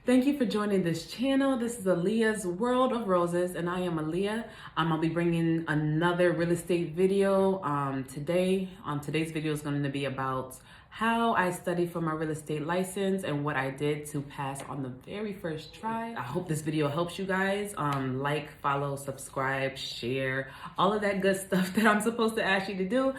Thank you for joining this channel. This is Aaliyah's World of Roses, and I am Aaliyah. I'll be bringing another real estate video today. Today's video is going to be about how I studied for my real estate license and what I did to pass on the very first try. I hope this video helps you guys. Like, follow, subscribe, share, all of that good stuff that I'm supposed to ask you to do,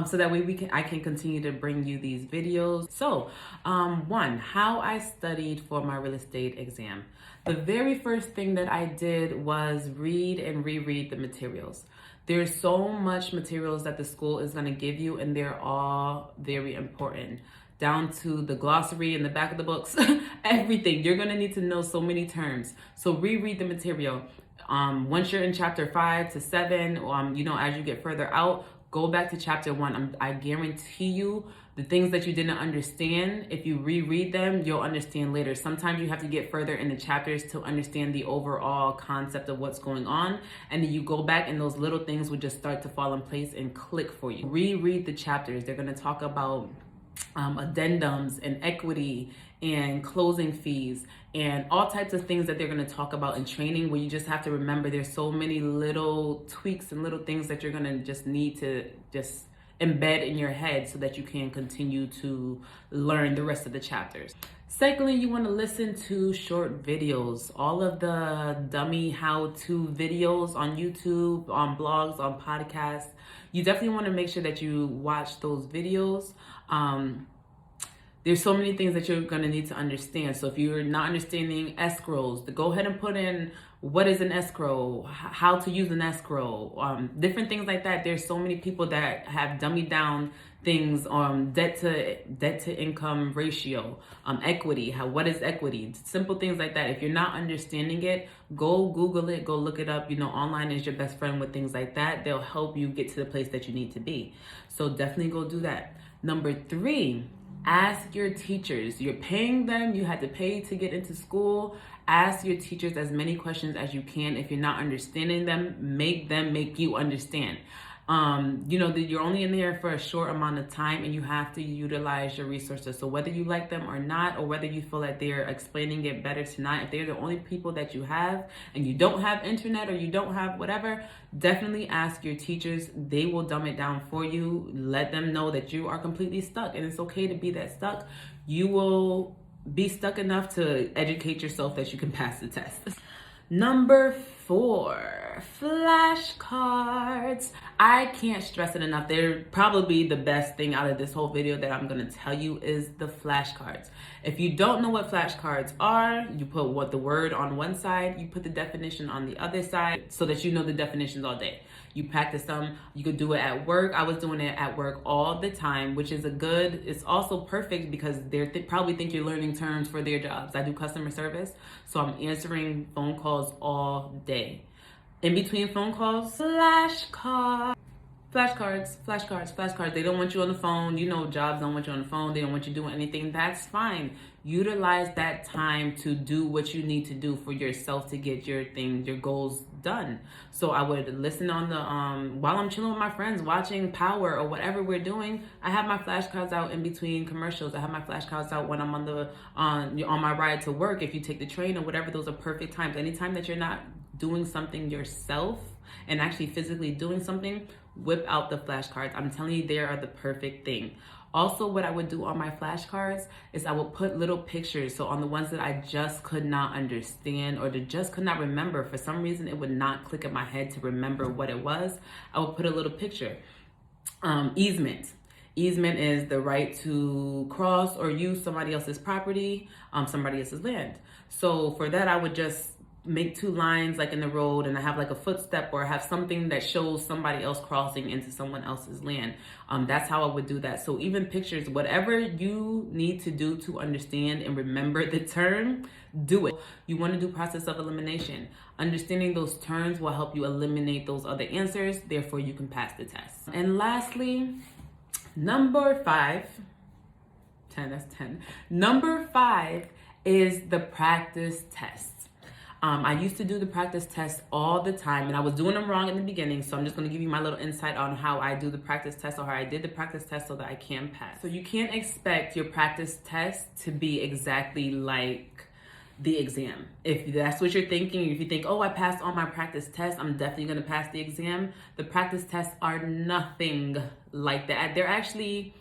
so that way I can continue to bring you these videos. So, one, how I studied for my real estate exam. The very first thing that I did was read and reread the materials. There's so much materials that the school is going to give you, and they're all very important, down to the glossary in the back of the books. Everything. You're going to need to know so many terms. So reread the material. Once you're in chapter 5 to 7, as you get further out, go back to chapter 1. I guarantee you the things that you didn't understand, if you reread them, you'll understand later. Sometimes you have to get further in the chapters to understand the overall concept of what's going on. And then you go back and those little things would just start to fall in place and click for you. Reread the chapters. They're going to talk about addendums and equity and closing fees and all types of things that they're going to talk about in training, where you just have to remember there's so many little tweaks and little things that you're going to just need to just embed in your head so that you can continue to learn the rest of the chapters. Secondly, you want to listen to short videos. All of the dummy how-to videos on YouTube, on blogs, on podcasts. You definitely want to make sure that you watch those videos. There's so many things that you're going to need to understand. So if you're not understanding escrows, go ahead and put in what is an escrow, how to use an escrow, different things like that. There's so many people that have dummied down things on debt to income ratio, equity, what is equity, simple things like that. If you're not understanding it, go Google it, go look it up. Online is your best friend with things like that. They'll help you get to the place that you need to be. So definitely go do that. Number 3, ask your teachers. You're paying them. You had to pay to get into school. Ask your teachers as many questions as you can. If you're not understanding them make you understand. That you're only in there for a short amount of time, and you have to utilize your resources. So whether you like them or not, or whether you feel like they're explaining it better tonight, if they're the only people that you have and you don't have internet or you don't have whatever, definitely ask your teachers. They will dumb it down for you. Let them know that you are completely stuck, and it's okay to be that stuck. You will be stuck enough to educate yourself that you can pass the test. Number 4, flashcards. I can't stress it enough. They're probably the best thing out of this whole video that I'm going to tell you is the flashcards. If you don't know what flashcards are, you put the word on one side, you put the definition on the other side so that you know the definitions all day. You practice them. You could do it at work. I was doing it at work all the time, which is it's also perfect because they probably think you're learning terms for their jobs. I do customer service, so I'm answering phone calls all day. In between phone calls, flashcards. They don't want you on the phone. Jobs don't want you on the phone. They don't want you doing anything. That's fine. Utilize that time to do what you need to do for yourself to get your goals done. So I would listen on the while I'm chilling with my friends, watching Power or whatever we're doing. I have my flashcards out in between commercials. I have my flashcards out when I'm on my ride to work. If you take the train or whatever, those are perfect times. Anytime that you're not doing something yourself and actually physically doing something, whip out the flashcards. I'm telling you, they are the perfect thing. Also, what I would do on my flashcards is I would put little pictures. So on the ones that I just could not understand or just could not remember, for some reason it would not click in my head to remember what it was, I would put a little picture. Easement. Easement is the right to cross or use somebody else's property, somebody else's land. So for that, I would just make 2 lines like in the road, and I have like a footstep, or I have something that shows somebody else crossing into someone else's land. That's how I would do that. So even pictures, whatever you need to do to understand and remember the term, do it. You want to do process of elimination. Understanding those terms will help you eliminate those other answers, therefore you can pass the test. And lastly, number 5, 10, that's 10. Number 5 is the practice test. I used to do the practice tests all the time, and I was doing them wrong in the beginning, so I'm just going to give you my little insight on how I do the practice test, or how I did the practice test so that I can pass. So you can't expect your practice test to be exactly like the exam. If that's what you're thinking, if you think, oh, I passed all my practice tests, I'm definitely gonna pass the exam. The practice tests are nothing like that. They're actually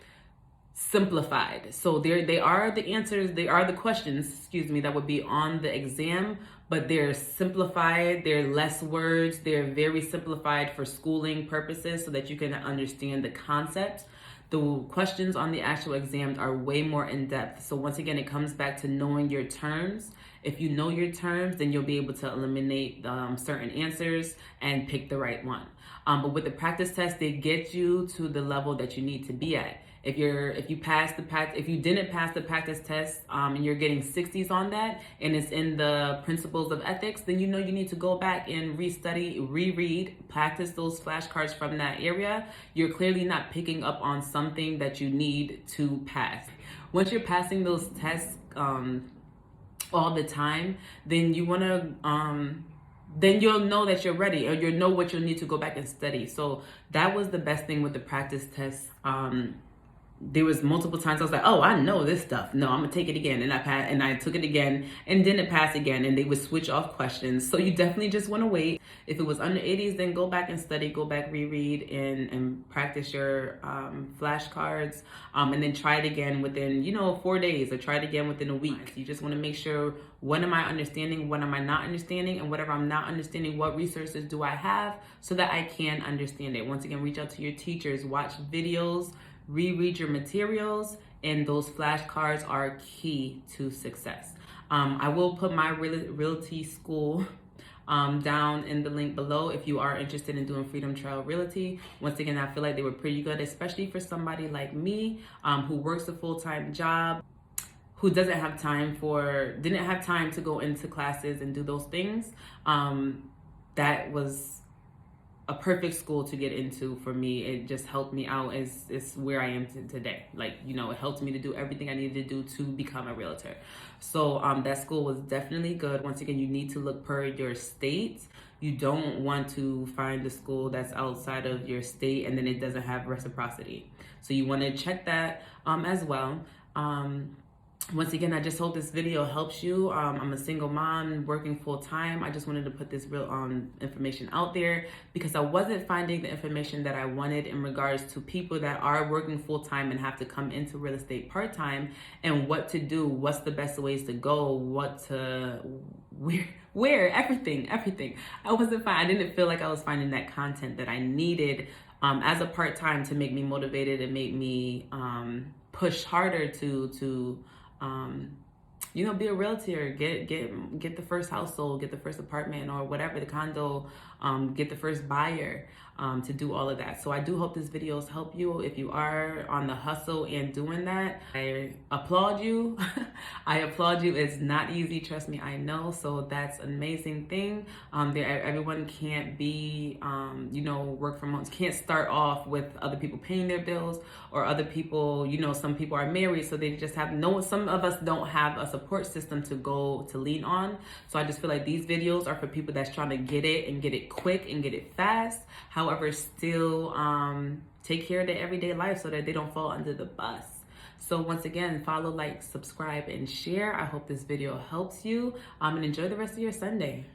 simplified. So they are the answers, they are the questions, excuse me, that would be on the exam, but they're simplified, they're less words, they're very simplified for schooling purposes so that you can understand the concepts. The questions on the actual exams are way more in depth. So once again, it comes back to knowing your terms. If you know your terms, then you'll be able to eliminate certain answers and pick the right one. But with the practice test, they get you to the level that you need to be at. If you didn't pass the practice test and you're getting 60s on that, and it's in the principles of ethics, then you know you need to go back and reread, practice those flashcards from that area. You're clearly not picking up on something that you need to pass. Once you're passing those tests all the time, then you want to then you'll know that you're ready, or you'll know what you'll need to go back and study. So that was the best thing with the practice test. There was multiple times I was like, oh, I know this stuff. No, I'm gonna take it again. And I took it again and didn't pass again, and they would switch off questions. So you definitely just wanna wait. If it was under 80s, then go back and study, go back, reread, and practice your flashcards. And then try it again within, 4 days, or try it again within a week. You just wanna make sure, what am I understanding, what am I not understanding, and whatever I'm not understanding, what resources do I have so that I can understand it. Once again, reach out to your teachers, watch videos, reread your materials, and those flashcards are key to success. I will put my realty school down in the link below if you are interested in doing Freedom Trail Realty. Once again, I feel like they were pretty good, especially for somebody like me who works a full-time job, who didn't have time to go into classes and do those things. That was a perfect school to get into for me. It just helped me out. It's where I am today. Like, it helped me to do everything I needed to do to become a realtor. So that school was definitely good. Once again, you need to look per your state. You don't want to find a school that's outside of your state and then it doesn't have reciprocity. So you want to check that as well. Once again, I just hope this video helps you. I'm a single mom working full time. I just wanted to put this real information out there because I wasn't finding the information that I wanted in regards to people that are working full time and have to come into real estate part time, and what to do, what's the best ways to go, where, everything. I didn't feel like I was finding that content that I needed as a part time to make me motivated and make me push harder to be a realtor, get the first household, get the first apartment or whatever, the condo, get the first buyer, to do all of that. So I do hope this videos help you. If you are on the hustle and doing that, I applaud you. I applaud you. It's not easy, trust me, I know. So that's an amazing thing. Everyone can't be, work from home, can't start off with other people paying their bills, or other people, some people are married, so they just have some of us don't have a support system to lean on. So I just feel like these videos are for people that's trying to get it and get it quick and get it fast. However, still take care of their everyday life so that they don't fall under the bus. So once again, follow, like, subscribe, and share. I hope this video helps you, and enjoy the rest of your Sunday.